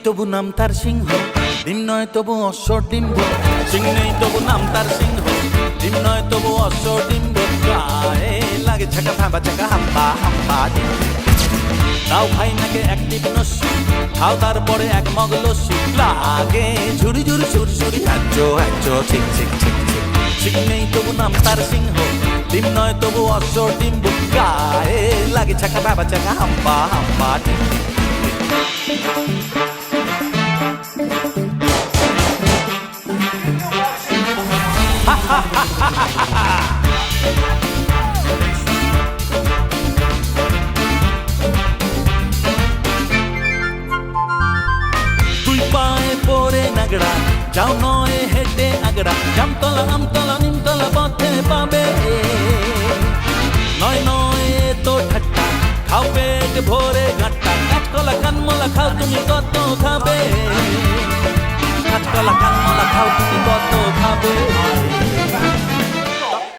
তবু নাম তার সিংহ, ডিম নয় তবু অশ্ব ডিম্ব। সিং নেই তবু নাম তার সিংহ, ডিম নয় তবু অশ্ব ডিম্ব। গায়ে লাগে ঝাঁকা ভাবা চাকা হাম্বা হাম্বা ডিম। দাও ভাই নাকে এক টিপ নস্যি, খাও তারপরে এক মগ লস্যি। লাগে ঝুড়ি ঝুড়ি সুরি সুরি হ্যাচো হ্যাচো ছিক ছিক ছিক ছিক। সিং নেই তবু নাম তার সিংহ, ডিম নয় তবু অশ্ব ডিম্ব। গায়ে লাগে ঝাঁকা ভাবা চাকা হাম্বা হাম্বা ডিম। দুই পায়ে পড়ে নাগড়া, যাও নয় হেঁটে আগড়া। জামতলা আমতলা নিমতলা পথে পাবে, নয় নয় তো ঠাট্টা। খাও পেট ভরে ঘাট্টা, কাঁচকলা কানমলা খাও তুমি কত খাবে। কাঁচকলা কানমলা খাও তুমি কত খাবে।